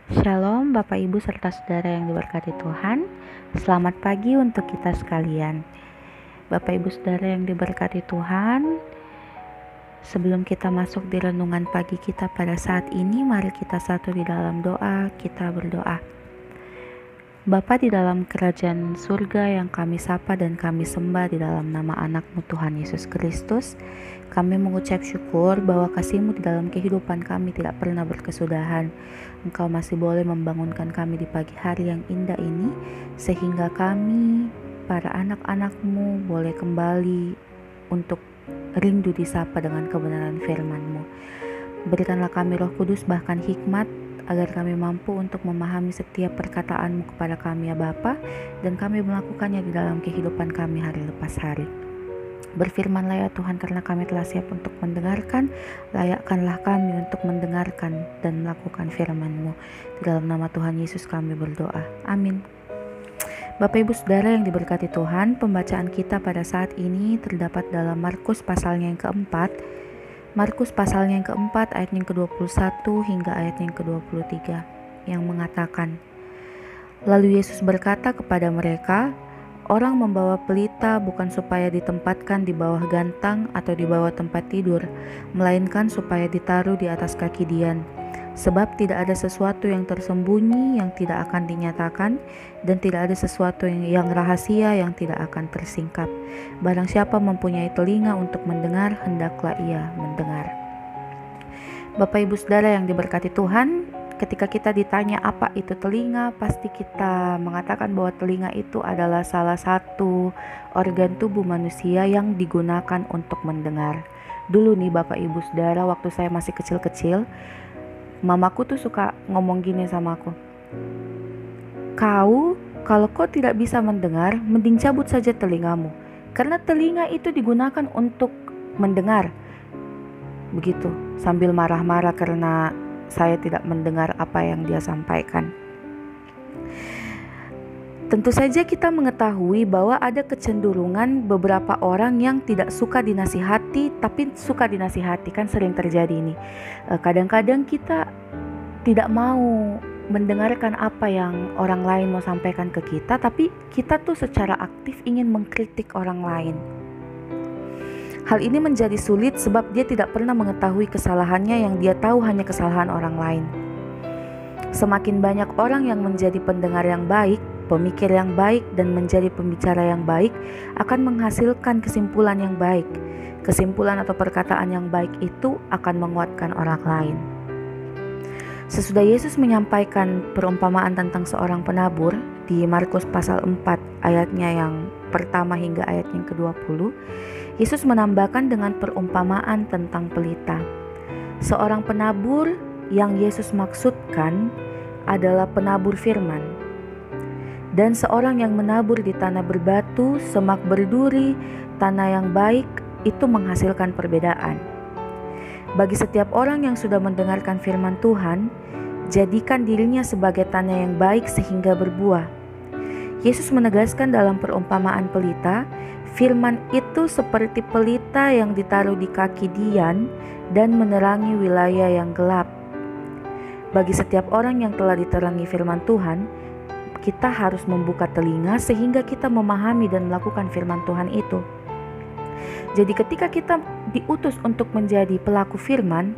Shalom Bapak Ibu serta saudara yang diberkati Tuhan. Selamat pagi untuk kita sekalian. Bapak Ibu saudara yang diberkati Tuhan, sebelum kita masuk di renungan pagi kita pada saat ini, mari kita satu di dalam doa. Kita berdoa. Bapa di dalam kerajaan surga yang kami sapa dan kami sembah di dalam nama anak-Mu Tuhan Yesus Kristus, kami mengucap syukur bahwa kasih-Mu di dalam kehidupan kami tidak pernah berkesudahan. Engkau masih boleh membangunkan kami di pagi hari yang indah ini, sehingga kami, para anak-anak-Mu, boleh kembali untuk rindu disapa dengan kebenaran firman-Mu. Berikanlah kami Roh Kudus bahkan hikmat, agar kami mampu untuk memahami setiap perkataan-Mu kepada kami ya Bapa, dan kami melakukannya di dalam kehidupan kami hari lepas hari. Berfirmanlah ya Tuhan, karena kami telah siap untuk mendengarkan, layakkanlah kami untuk mendengarkan dan melakukan firman-Mu. Di dalam nama Tuhan Yesus kami berdoa, amin. Bapak Ibu Saudara yang diberkati Tuhan, pembacaan kita pada saat ini terdapat dalam Markus pasalnya yang keempat, ayat yang ke-21 hingga ayat yang ke-23, yang mengatakan, lalu Yesus berkata kepada mereka, orang membawa pelita bukan supaya ditempatkan di bawah gantang atau di bawah tempat tidur, melainkan supaya ditaruh di atas kaki dian. Sebab tidak ada sesuatu yang tersembunyi yang tidak akan dinyatakan, dan tidak ada sesuatu yang rahasia yang tidak akan tersingkap. Barang siapa mempunyai telinga untuk mendengar, hendaklah ia mendengar. Bapak Ibu Saudara yang diberkati Tuhan, ketika kita ditanya apa itu telinga, pasti kita mengatakan bahwa telinga itu adalah salah satu organ tubuh manusia yang digunakan untuk mendengar. Dulu nih Bapak Ibu Saudara, waktu saya masih kecil-kecil, mamaku tuh suka ngomong gini sama aku, kalau kau tidak bisa mendengar, mending cabut saja telingamu, karena telinga itu digunakan untuk mendengar. Begitu, sambil marah-marah karena saya tidak mendengar apa yang dia sampaikan. Tentu saja kita mengetahui bahwa ada kecenderungan beberapa orang yang tidak suka dinasihati tapi suka dinasihati, kan sering terjadi ini. Kadang-kadang kita tidak mau mendengarkan apa yang orang lain mau sampaikan ke kita, tapi kita tuh secara aktif ingin mengkritik orang lain. Hal ini menjadi sulit sebab dia tidak pernah mengetahui kesalahannya, yang dia tahu hanya kesalahan orang lain. Semakin banyak orang yang menjadi pendengar yang baik, pemikir yang baik, dan menjadi pembicara yang baik akan menghasilkan kesimpulan yang baik. Kesimpulan atau perkataan yang baik itu akan menguatkan orang lain. Sesudah Yesus menyampaikan perumpamaan tentang seorang penabur di Markus pasal 4 ayatnya yang pertama hingga ayat yang ke-20, Yesus menambahkan dengan perumpamaan tentang pelita. Seorang penabur yang Yesus maksudkan adalah penabur firman. Dan seorang yang menabur di tanah berbatu, semak berduri, tanah yang baik, itu menghasilkan perbedaan. Bagi setiap orang yang sudah mendengarkan firman Tuhan, jadikan dirinya sebagai tanah yang baik sehingga berbuah. Yesus menegaskan dalam perumpamaan pelita, firman itu seperti pelita yang ditaruh di kaki dian dan menerangi wilayah yang gelap. Bagi setiap orang yang telah diterangi firman Tuhan, kita harus membuka telinga sehingga kita memahami dan melakukan firman Tuhan itu. Jadi ketika kita diutus untuk menjadi pelaku firman,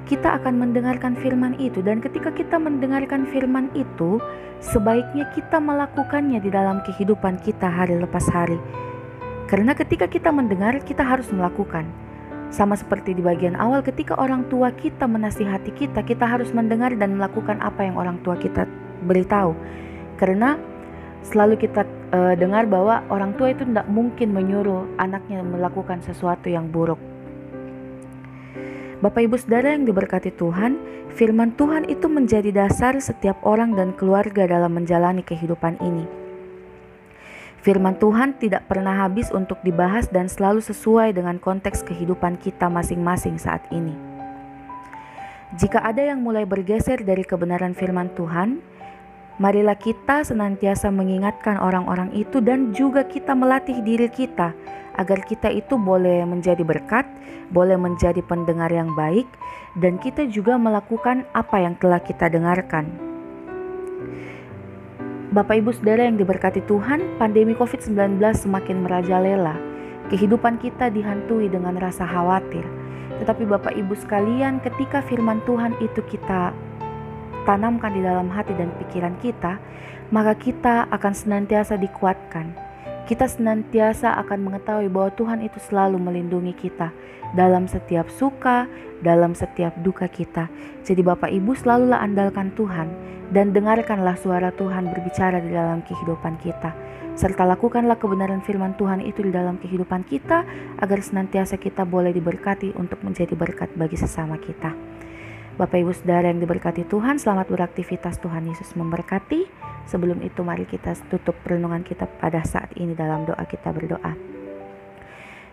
kita akan mendengarkan firman itu, dan ketika kita mendengarkan firman itu, sebaiknya kita melakukannya di dalam kehidupan kita hari lepas hari. Karena ketika kita mendengar, kita harus melakukan. Sama seperti di bagian awal, ketika orang tua kita menasihati kita, kita harus mendengar dan melakukan apa yang orang tua kita beritahu. Karena selalu kita dengar bahwa orang tua itu tidak mungkin menyuruh anaknya melakukan sesuatu yang buruk. Bapak Ibu Saudara yang diberkati Tuhan, firman Tuhan itu menjadi dasar setiap orang dan keluarga dalam menjalani kehidupan ini. Firman Tuhan tidak pernah habis untuk dibahas dan selalu sesuai dengan konteks kehidupan kita masing-masing saat ini. Jika ada yang mulai bergeser dari kebenaran firman Tuhan, marilah kita senantiasa mengingatkan orang-orang itu dan juga kita melatih diri kita agar kita itu boleh menjadi berkat, boleh menjadi pendengar yang baik, dan kita juga melakukan apa yang telah kita dengarkan. Bapak Ibu Saudara yang diberkati Tuhan, pandemi COVID-19 semakin merajalela. Kehidupan kita dihantui dengan rasa khawatir. Tetapi Bapak Ibu sekalian, ketika firman Tuhan itu kita tanamkan di dalam hati dan pikiran kita, maka kita akan senantiasa dikuatkan. Kita senantiasa akan mengetahui bahwa Tuhan itu selalu melindungi kita dalam setiap suka, dalam setiap duka kita. Jadi Bapak Ibu selalulah andalkan Tuhan dan dengarkanlah suara Tuhan berbicara di dalam kehidupan kita. Serta lakukanlah kebenaran firman Tuhan itu di dalam kehidupan kita agar senantiasa kita boleh diberkati untuk menjadi berkat bagi sesama kita. Bapak Ibu Saudara yang diberkati Tuhan, selamat beraktivitas. Tuhan Yesus memberkati. Sebelum itu mari kita tutup renungan kita pada saat ini dalam doa. Kita berdoa.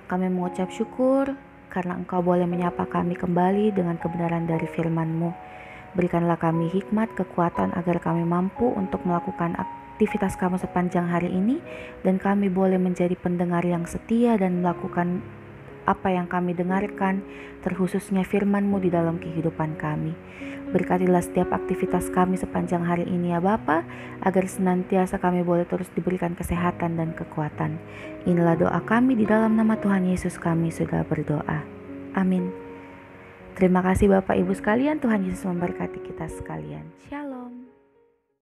Kami mengucap syukur karena Engkau boleh menyapa kami kembali dengan kebenaran dari firman-Mu. Berikanlah kami hikmat, kekuatan agar kami mampu untuk melakukan aktivitas kami sepanjang hari ini, dan kami boleh menjadi pendengar yang setia dan melakukan apa yang kami dengarkan, terkhususnya firman-Mu di dalam kehidupan kami. Berkatilah setiap aktivitas kami sepanjang hari ini ya Bapa, agar senantiasa kami boleh terus diberikan kesehatan dan kekuatan. Inilah doa kami di dalam nama Tuhan Yesus kami sudah berdoa. Amin. Terima kasih Bapak Ibu sekalian, Tuhan Yesus memberkati kita sekalian. Shalom.